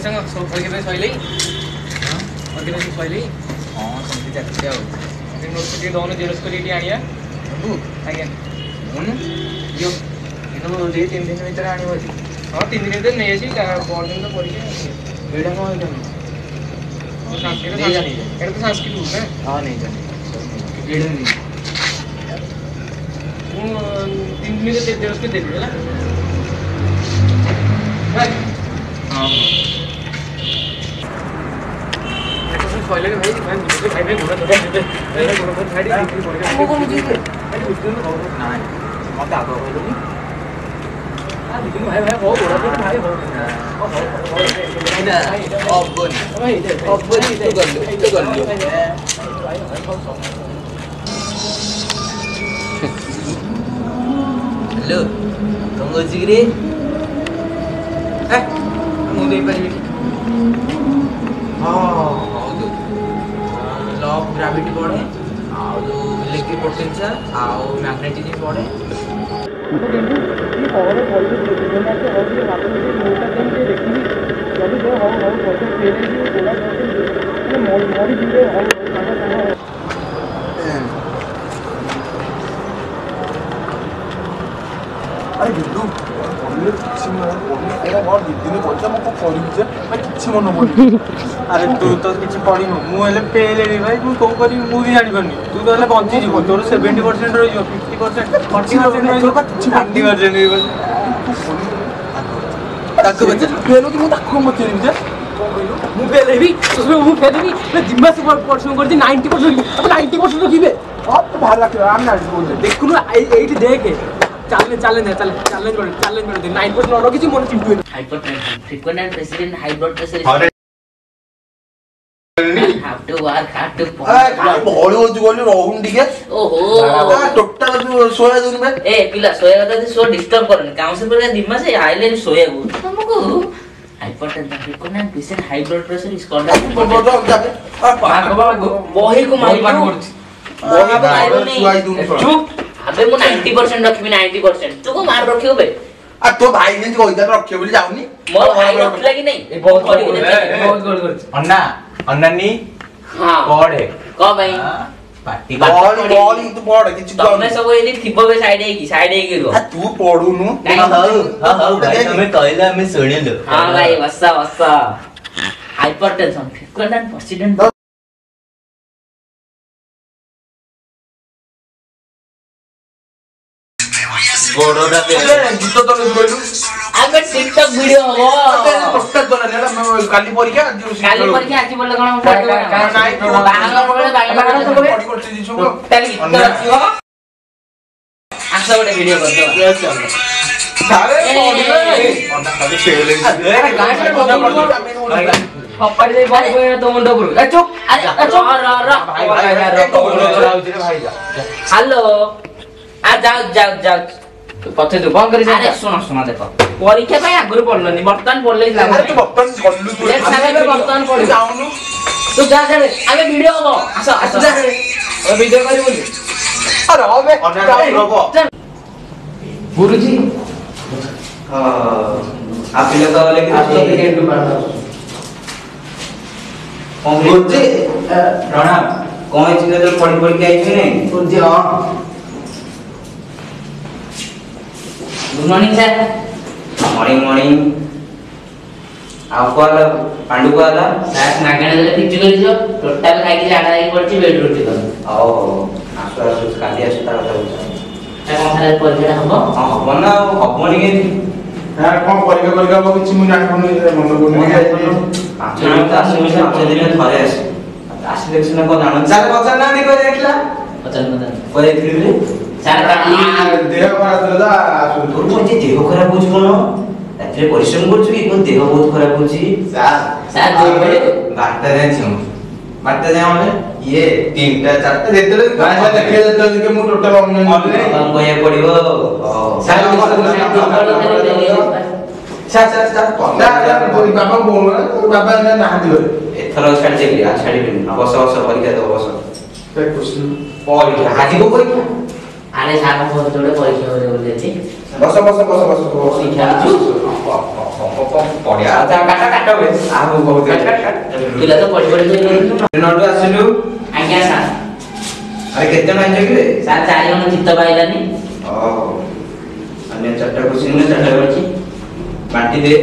संग सब परीक्षा सइलै परीक्षा सइलै हां समझि जाते हो अभी नोट से दोनों जेरोक्स कर एटी आनिया बंधु आज्ञा मोन यो इनो दे 3 दिन भीतर आनी होती हां 3 दिन भीतर नै आसी पर दिन तो परीक्षा बेडा को होइतन और संस्कृत नहीं जानी एटा तो संस्कृत है हां नहीं जानी बेडा नहीं वो 3 दिन से जेरोक्स के दे देला भाई हां पहले के भाई मुझे भाई में घोड़ा छोटा देते पहले घोड़ा पर साइड बिक्री कर के हमको मुझे अरे बिक्री में बहुत ना है मत आगो बोलो नी हां बिक्री भाई भाई बहुत घोड़ा पर भाई बहुत अब बोल तो कर लो हेलो तुम गोजिगिरी मुझे परिबी हां लॉ ऑफ ग्रेविटी पढ़े आउ जो इलेक्ट्रिक पोटेंशियल आउ मैग्नेटिज्म पढ़े तो देखो ये और पॉलिटिक्स देखने में तो और ये बातें मुझे मोटा कम के देखी जब जो हाउ पॉलिटिक्स खेले भी थोड़ा ये मोरी जुड़े हाउ अरे बिल्लू बोले किसी में बोले तेरा और दीदी ने बोलता मैं को करी जे मैं किसी मन बोल अरे तू तो किसी पड़ी मु हेले पेले रे भाई तू को करी मु भी जानि करनी तू तो हेले बंची जीव तोर 70% रही 50% 40% रही 50% रे ताको बच्चा पेलो कि मु ताको मत चली जे मु पेले भी उसमें मु फेले भी मैं जिम्मा से परसों कर दी 90% अब 90% रखिबे अब तो बाहर रख आम ना बोल देखु ना एठी देखे चैलेंज दे 9% और किसी मन Chintu frequent and resident high blood pressure have to work hard to body हो जुगोली रहूं ठीक है ओहो टोटल सोया दिन में ए पिला सोया का तो सो डिस्टर्ब करन काम से पर दिमाग से हाईलाइट सोया को तुमको hypertension frequent and resident high blood pressure is called बही को मार चुप अबे मु 90% रखबी 90% तू को मार रखियो बे आ तो भाई ने जो इधर रखियो बोली जाउनी मोर भाई रखला कि नहीं ए बहुत गोल अन्ना अन्नानी हां पढ़े क भाई पार्टी बॉल तू पढ़ किछ तमे सब एली थिबो बे साइड है कि रो तू पढुनु हां भाई हमें कहला हमें सुनिलो हां भाई वसा हाइपरटेंशन frequent and persistent गोरोडा दे गीत तो बोलू आगे टिकटॉक वीडियो हो पोस्टर तो नेला काली परीक्षा आज बोल कोन नाइ बांगला सब पढ़ी करछि दिसु ताली गीत रखियो आसा गोटे वीडियो कर दो अरे अन्ना खाली खेले अरे गांठ पप्पा दे भाई तो मुंडो पर चुप अरे चुप भाई हेलो आ जाओ पछे तू कौन करी अरे सुनो देखो परीक्षा पे आगुर पड़लनी वर्तमान पड़ले लाग अरे तू वर्तमान गल्लू तू एक साल में वर्तमान पड़ी जाउनु तू जा आगे वीडियो हो आसो जा वीडियो करी बोली अरे अबे रबो गुरुजी आप पिला तो लेके गुरुजी प्रणाम कौन चीज तो पढ़ी के आई छे नहीं गुरुजी हां गुड मॉर्निंग सर मॉर्निंग आपको पांडु को आला सर नागणे दे फिक्स करी जो टोटल खाई के आडा ही पड़ची बेड रोटी कर ओ आसु काली आसु ता कथा बोल ए कोन खाले परीक्षा हबो हां हबना हबनी के यार कौन परीक्षा किछि मु जानि कोन मन कोन 5 मिनिट 5 दिन थरे आसी सिना को जानो चार बच्चा ना नहीं कर देखला पचन कोई थ्री सर काली देह खराब होला तोर जे देह खराब होछ कोन रात्रि परिश्रम करछु कि कोन देह बहुत खराब होछि सर जो बड़े बात रे छु बात दे हमले ये तीनटा चारटा देतले गाय से देखे देतले कि मु टोटल ऑनलाइन बोले हम कोया पड़िबो सर बाबा बोल बाबा ना दिले एथरो छाड़ देली आ छाड़ी बिन अवश्य परीक्षा दो अवश्य एक क्वेश्चन परीक्षा आज को परीक्षा अरे सार को जोड़े परीक्षा हो बोलते छी बस परीक्षा ପଡିଆ କାଟ ବେ ଆଉ ବହୁତ ପିଲା ତ ପଢି ପଢି ନଟୁ ଆସିଲୁ ଆଜ୍ଞା ସାର୍ ଆରେ କେତେ ଜଣ ଆଇଛ କି ସାର୍ 4 ଜଣ ଚିତ୍ତ ପାଇଲାନି ଓହୋ ଅନ୍ୟ 4ଟା ଖୁସି ନା 4ଟା ଅଛି ବାଣ୍ଟି ଦେ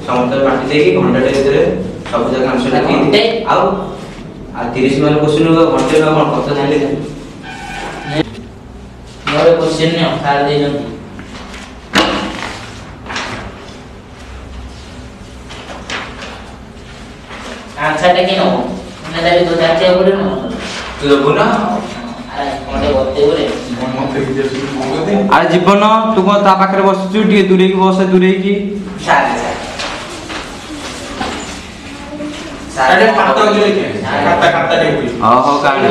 ସମସ୍ତେ ବାଣ୍ଟି ଦେଇକି ଘଣ୍ଟାଟେ ଭିତରେ ସବୁ ଜାଗା ଆନ୍ସର ଘଣ୍ଟେ? ଆଉ 30 ମାର୍କ କ୍ୱେଶ୍ଚିନ୍ ଘଣ୍ଟେ ନା କଣ କଥା ଜାଣିଲେ ମୋର କ୍ୱେଶ୍ଚିନ୍ ନିଅ ସାର୍ ଦେଇଛନ୍ତି ଆନ୍ସରଟା କି ନବ ମାନେ ତାରି ତ ଜାଣିବାକୁ ପଡିବ ନା ତୁ ଦେବୁ ନା ଆରେ ମୋତେ ବତେଇବୁ ରେ ଆରେ ଜୀବନ ତୁ କଣ ତା ପାଖରେ ବସିଛୁ ଟିକେ ଦୂରେଇକି ବସେ ଦୂରେଇକି ଆରେ ଖାତା ଟିକେ ଓହୋ କାଢ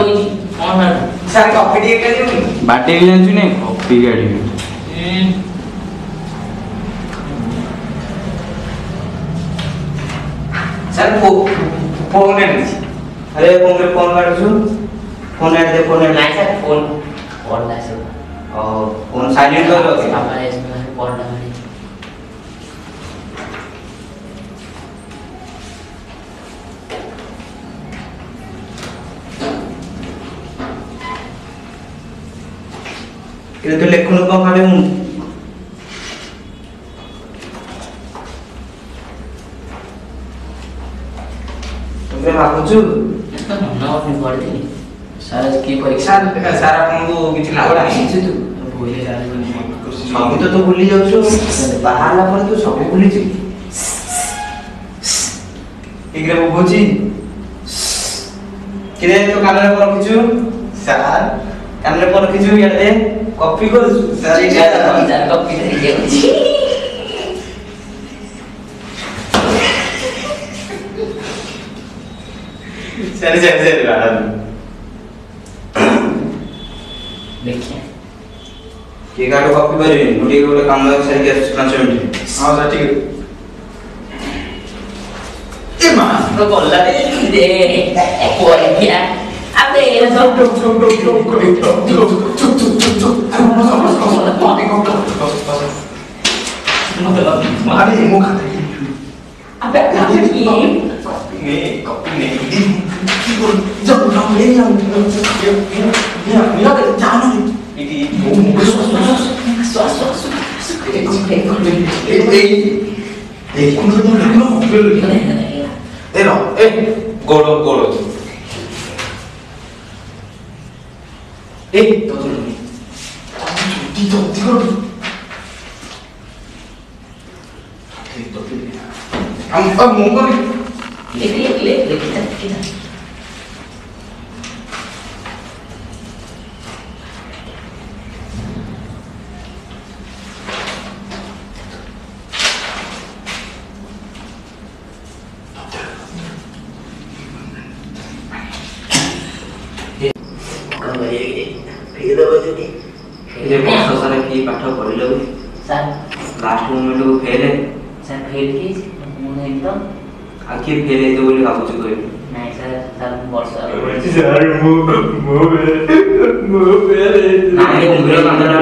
କଣ ସାର୍ କପି ଟିକେ କାଢିବି ବାଟେଇ ଜାଣିଛୁ ନାଇଁ କପି କାଢିବି ସାର୍ फोन अरे फोन काढू फोन ऐड दे फोन नाही सर फोन पडला सर फोन सायलेंट कर आम्हाला इसमें पडला नाही किरे तू लेखुन को काढे मु तुमरे भाबुछु ना अपने पढ़ती सर की परीक्षा सार आपको किछि लागो नाही तू भूले जा रहे सब तो भूली जाउछु बाहरला पर तू सब भूली छी इगरे बुझी किरे तो कानरे पर रखिछु सार कानरे पर रखिछु याडे कॉपी कर सार सर कॉपी दे सर मैडम देखिए के गाडो कॉपी करे मुडी गोटे काम सर के 5 मिनिट हां सर ठीक ए मां तो बोला दे परीक्षा अबे ये सब अरे मुंह खाता अबे कॉपी नहीं जब हम ले जाओ ये जानो इदी गोड़ो हम मुंह लिख किधर ये बहुत सारा की पाठ पढ़िलो सर लास्ट मोमेंट को फेल है सर फेल की मुझे एकदम आखिर फेल है तो बोली भाबुछु कोई नहीं सर सर वर्षा सर मु नाही मुंगरो कांदरा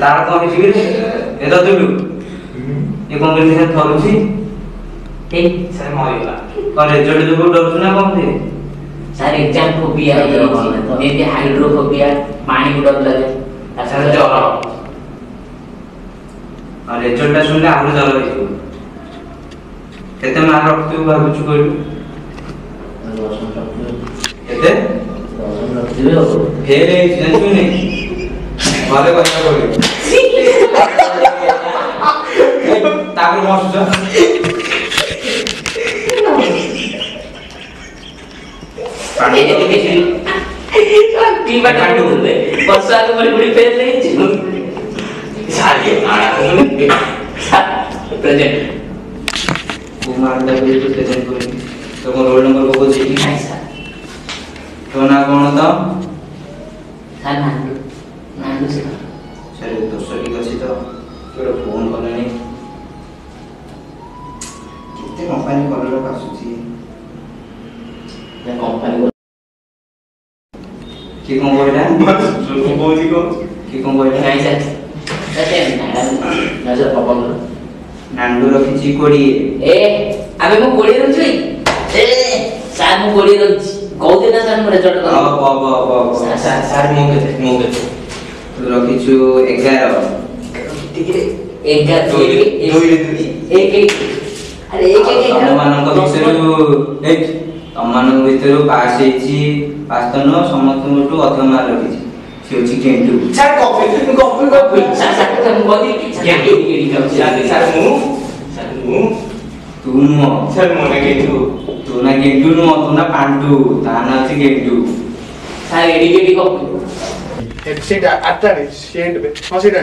तार कोन हिबे ए तो तुलु ये कोन के से थरुची ठीक सर मरिला पर रिजल्ट जो डरछु ना कोन थे सर एग्जाम फोबिया है ये हाइड्रोफोबिया पानी को डर लगे सर जर और रिजल्ट सुनले आहुर जर होई केते मार्क रखतु भाबुछु कोइ केते फेल है जानछु नै घरे कहना पड़े तापर मसुछ की बात काटू दे वर्षा के बड़ी फेल नहीं सारे आड़ा प्रेजेंट कुमार दा भी प्रेजेंट करेंगे तो रोल नंबर को जी नहीं सर तो ना कोन तो सर नांदू से सर तो सही गछि तो केरो फोन करने नहीं कितने कंपनी कलर आसुची या कंपनी की कोन बोइला बोली को की कोन बोइला नहीं सर कहते हैं नजर पापा ନାଣ୍ଡୁ ରଖିଛି 20। ଏ ଆମେ ମୁଁ 20 ରହୁଛୁ ଏ ସାର୍ ମୁଁ 20 ରହୁଛି କହୁଥିଲି ନା ସାର୍ ମୁଁ ରେଜଲ୍ଟ ସାର୍ ମୁଁ କେତେ ତୁ ରଖିଛୁ 11। ଟିକେ 11 ଆରେ ତମମାନଙ୍କ ଭିତରୁ ପାସ୍ ହେଇଛି ପାସ୍ ତ ନୁହଁ ସମସ୍ତଙ୍କଠୁ ଅଧିକ ମାର୍କ ରଖିଛି ସେ ହଉଛି କେଣ୍ଡୁ। ସାର୍ କପି ସାର୍ ମୁଁ କହିଲି ସାର୍ ମୁଁ ତୁ ନୁହଁ ସାର୍ ମୁଁ ନା କେଣ୍ଡୁ ତୁ ନା ଗେଣ୍ଡୁ ନୁହଁ ତୁ ନା ପାଣ୍ଡୁ ତା ନା ହଉଛି ଗେଣ୍ଡୁ। ସାର୍ ଏଡି କପି ସେଇଟା ଆଟାରେ ସେଣ୍ଟ ବେ ହଁ ସେଇଟା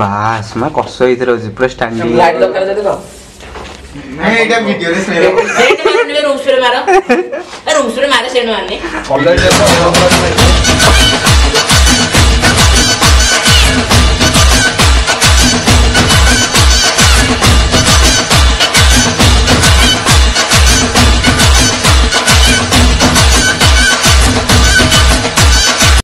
ବାସ୍ ମା କଷ ହେଇଥିରେ ଅଛି ପୁରା ଷ୍ଟାଣ୍ଡିଂ। ଲାଇଟ୍ ଦରକାର ଯଦି କହ ନାଇଁ ଏଇଟା ଭିଡିଓରେ ଶୁଣିବ ସେଣ୍ଟ ମାରନି ରୁମ୍ ସ୍ପ୍ରେ ମାର ରୁମ୍ ସ୍ପ୍ରେ ମାରେ ସେଣ୍ଟ ମାରନି କଲେଜରେ